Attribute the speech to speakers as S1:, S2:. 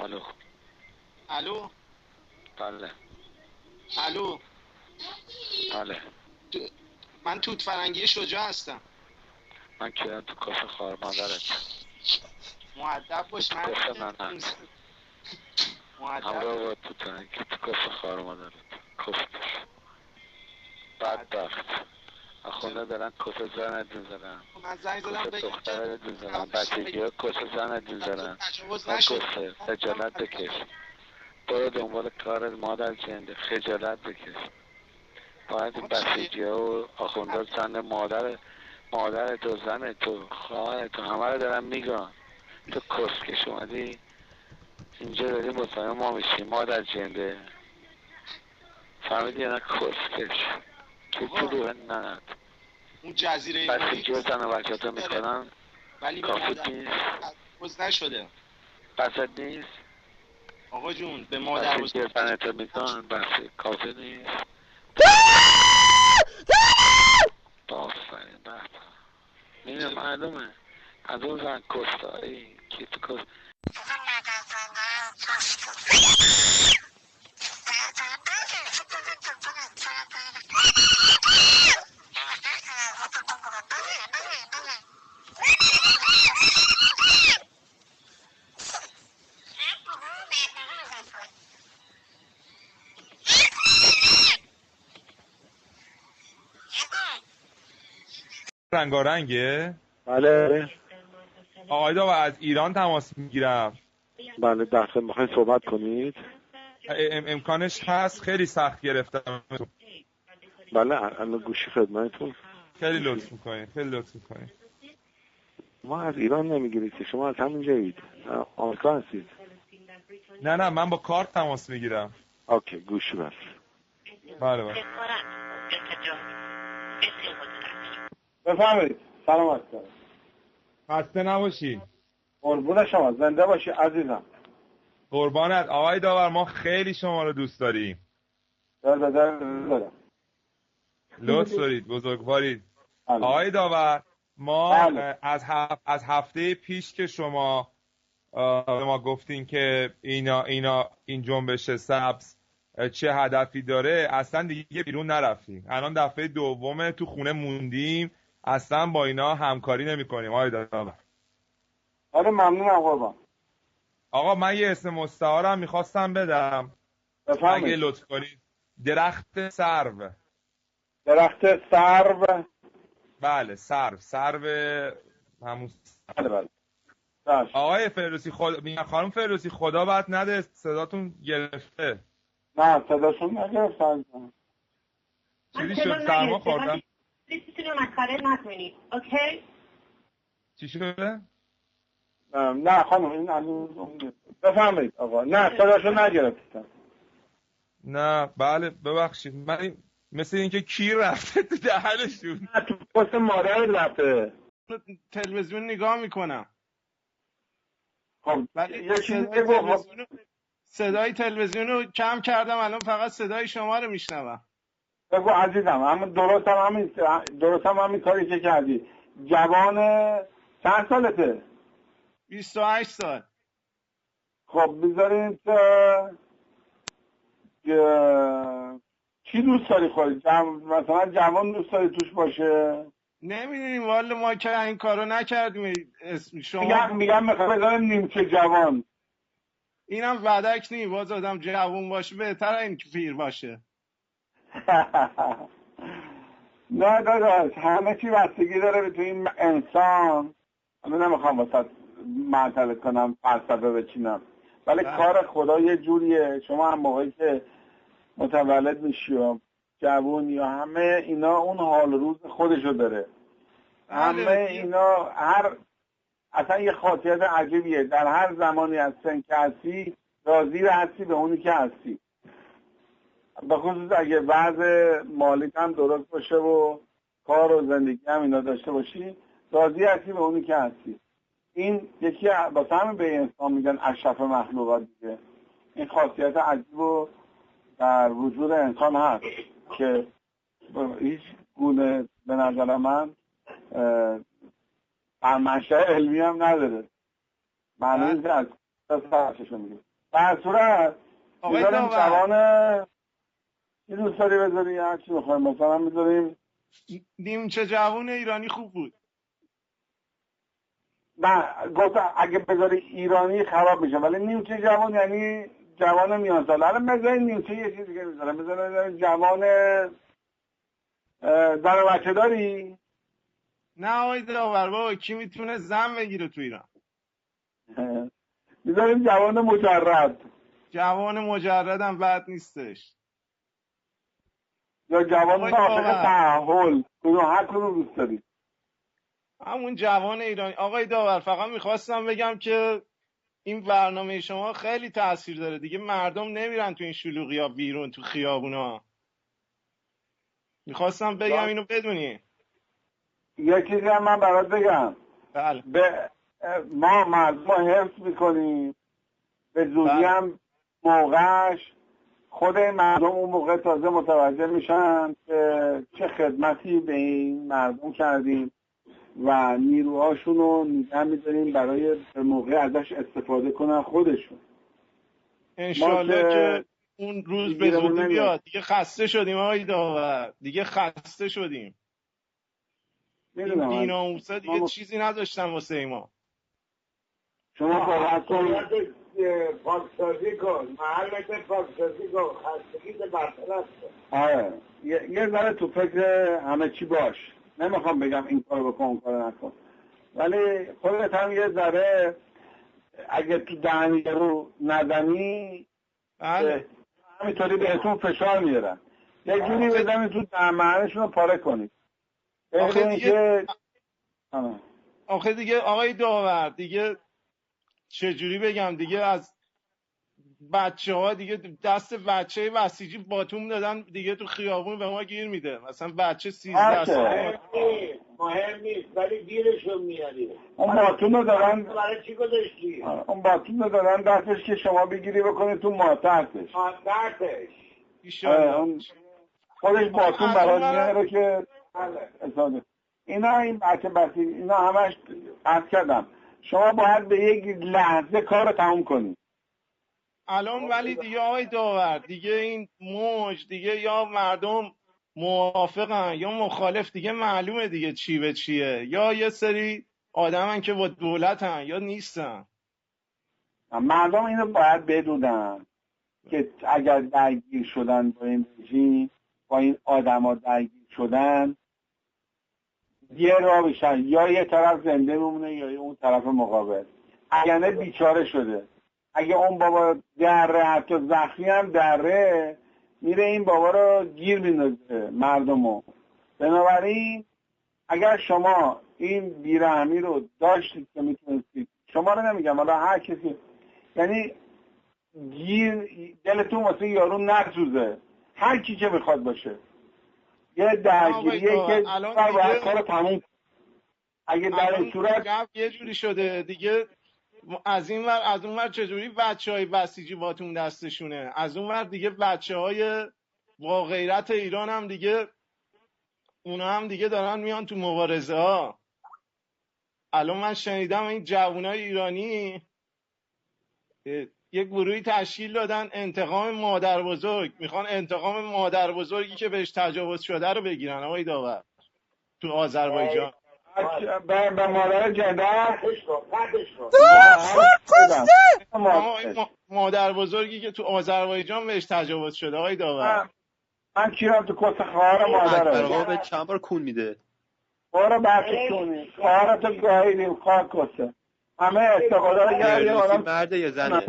S1: الو.
S2: الو.
S1: بله.
S2: الو.
S1: بله.
S2: من توت فرنگی شجاع هستم.
S1: من کردم تو کافه خوار مادرت.
S2: مؤدب باش. من
S1: همراه با توت فرنگی تو کافه خوار مادرت. کفت بدبخت اخونده دارن کفه زنت میزنن.
S2: من زنگ زدم
S1: کفه دخترت میزنن. بچگی ها کفه زنت میزنن. کفه خجالت بکش. برو دنبال کارت مادر جنده. خجالت بکش. باید بسیجی ها و آخونده زن مادر تو زن تو خواهر تو همه رو دارن میگن. تو کسکش اومدی اینجا داری مطمئن ما میشی مادر جنده. فهمیدی یا نه کسکش که تو روح نند
S2: اون جزیره
S1: بسیجی ها زن و بچه تو میکنن. کافی نیست
S2: بز نشده.
S1: بسد نیست
S2: آقا جون به مادر
S1: بسیجی ها زن تو میکنن. بسی کافی نیست. بافرین بحث اینه معلومه از اون زن کستایی که تو کست
S3: رنگارنگه؟
S4: بله.
S3: آقای داور از ایران تماس میگیرم.
S4: بله دقیقا میخواین صحبت کنید؟
S3: امکانش هست؟ خیلی سخت گرفتم.
S4: بله الان گوشی خدمتتون.
S3: خیلی لطف میکنید. خیلی لطف میکنید.
S4: ما از ایران نمیگیرید که شما از همین جایید. آمریکا هستید؟
S3: نه من با کارت تماس میگیرم.
S4: اوکی گوشی بس.
S3: بله.
S4: بفهمید. سلامت کنید.
S3: خسته نباشی.
S4: قربون شما زنده باشی عزیزم.
S3: قربانت. آقای داور ما خیلی شما رو دوست داریم.
S4: دارم.
S3: لطف دارید. بزرگوارید. آقای داور ما از هفته پیش که شما ما گفتین که این جنبش سبز چه هدفی داره اصلا دیگه بیرون نرفتیم. الان دفعه دومه تو خونه موندیم. اصلا با اینا همکاری نمی کنیم. آقای داور.
S4: آره ممنونم قربان.
S3: آقا من یه اسم مستعارم میخواستم بدم.
S4: بفهمید.
S3: اگه لطف کنید. درخت سرو.
S4: درخت سرو.
S3: بله سرو همون.
S4: بله.
S3: آقای فردوسی خانم فردوسی خدا بد نده صداتون گرفته.
S4: نه صداشون نگرفتن.
S3: چیزی شد سرما خوردم. چی شده؟
S4: نه خانم این بفهمید آقا. نه صداشون نگرفتن.
S3: نه بله ببخشید من مثل اینکه کیر رفته تو دهنشون.
S4: نه تو پست مادر رفته.
S2: تلویزیون نگاه میکنم.
S4: خب
S2: صدای تلویزیون رو کم کردم الان فقط صدای شما رو میشنوم.
S4: بگو عزیزم اما درست هم همین کاری که کردی. جوان چند سالته؟
S2: 28 سال.
S4: خب بذارین چی دوست داری خودت؟ مثلا جوان دوست داری توش باشه؟
S2: نمیدونیم والا ما که این کارو نکردیم. شما
S4: میگم میخوام بذارم نیمچه جوان.
S2: اینم بدک نی. باز آدم جوان باشه بهتره این که پیر باشه.
S4: نه داداش همه چی بستگی داره به تو این انسان. من نمیخوام واسه معطل کنم فلسفه بچینم ولی کار خدا یه جوریه. شما هم موقعی که متولد میشی و جوون یا همه اینا اون حال روز خودشو داره. همه اینا اصلا یه خاصیت عجیبیه. در هر زمانی از سن که هستی راضی هستی به اونی که هستی. به خصوص اگه وضع مالیت هم درست باشه و کار و زندگی هم اینا داشته باشی راضی هستی به اونی که هستی. این یکی واسه همین به انسان میگن اشرف مخلوقات دیگه. این خاصیت عجیب و در وجود انسان هست که هیچ گونه به نظر من منشأ علمی هم نداره. معنی از سرششو میگه. در صورت
S2: آقای
S4: میذاریم
S2: داور
S4: جوان این دوست داری بذاری هر چی بخوایم مثلا میذاریم
S2: نیمچه جوون ایرانی خوب بود.
S4: نه گفتم اگه بذاری ایرانی خراب میشه، ولی نیمچه جوان یعنی جوان میان ساله. الان بذاریم نیمچه یه چیز دیگه میذارم، بذاریم جوان زن و بچه داری؟
S2: نه آقای داور بابا کی میتونه زن بگیره تو ایران؟
S4: میذاریم جوان مجرد.
S2: جوان مجردم بد نیستش.
S4: یا جوان عاشق تحول، هر کدوم دوست داری؟
S2: همون جوان ایرانی. آقای داور فقط میخواستم بگم که این برنامه شما خیلی تاثیر داره دیگه، مردم نمیرن تو این شلوغی ها بیرون تو خیابونا. میخواستم بگم اینو بدونی.
S4: یه چیزی هم من برات بگم.
S2: بله.
S4: ما مردم رو حفظ میکنیم به زودی هم موقعش خود مردم اون موقع تازه متوجه میشن که چه خدمتی به این مردم کردیم و نیروهاشون رو نگه میداریم برای به موقع ازش استفاده کنن خودشون.
S2: انشالله که اون روز به زودی بیاد. دیگه خسته شدیم آقای داور، دیگه خسته شدیم. این دیناموسا دیگه چیزی نداشتن واسه ما.
S4: شما با پاکسازی کن، محلت پاکسازی کن، خستگی به برطرف کن. آره یه ذره تو فکر همه چی باش. نمیخوام بگم این کارو بکن اون کارو نکن، ولی خودت هم یه ذره اگه تو دهنی رو نزنی همینطوری بهتون فشار میارن. یه جوری بزنی تو دهنشون رو پاره کنی.
S2: آخه دیگه آقای داور دیگه چجوری بگم دیگه از بچه ها دیگه دست بچه بسیجی باتوم دادن دیگه تو خیابون به ما گیر میده. مثلا بچه 13 ساله
S4: مهم نیست ولی گیرشون میاری. اون باتوم رو دارن برای چی گذاشتی؟ اون باتوم رو دارن دستش که شما بگیری بکنی تو ماتحتش. خودش باتوم برای میاره که اینا این بچه بسیجی اینا همش عرض کردم شما باید به یک لحظه کار رو تموم کنید.
S2: الان ولی دیگه آقای داور دیگه این موج دیگه یا مردم موافقن یا مخالف، دیگه معلومه دیگه چی به چیه، یا یه سری آدمن که با دولتن یا نیستن.
S4: مردم اینو باید بدونن که اگر درگیر شدن با این رژیم، با این آدما درگیر شدن، یه راه بشن، یا یه طرف زنده بمونه یا اون طرف مقابل. اگر نه بیچاره شده. اگه اون بابا دره حتی زخمی هم دره میره این بابا رو گیر میندازه مردمو. بنابراین اگر شما این بیرحمی رو داشتید که میتونستید، شما رو نمیگم حالا هر کسی، یعنی گیر دلتون واسه یارو نسوزه، هر کی که میخواد باشه، یه درگیریه که باید کار تموم. اگه در این صورت
S2: یه جوری شده دیگه از این ور از اون ور چجوری بچهای بسیجی باتون دستشونه، از اون ور دیگه بچهای با غیرت ایران هم دیگه اونا هم دیگه دارن میان تو مبارزه ها. الان من شنیدم این جوانای ایرانی یک گروهی تشکیل دادن انتقام مادر بزرگ، میخوان انتقام مادر بزرگی که بهش تجاوز شده رو بگیرن آقای داور تو آذربایجان.
S4: به مادر جدر
S2: مادر بزرگی که تو آذربایجان بهش تجاوز شده آقای داور.
S4: من کیرم تو کس خواهر مادر
S5: رو به چند بار کون میده.
S4: برو بچه کونی خواهرتو گاهیدیم خواه کسه همه استقاده رو گردیم.
S5: مرده یا زنه؟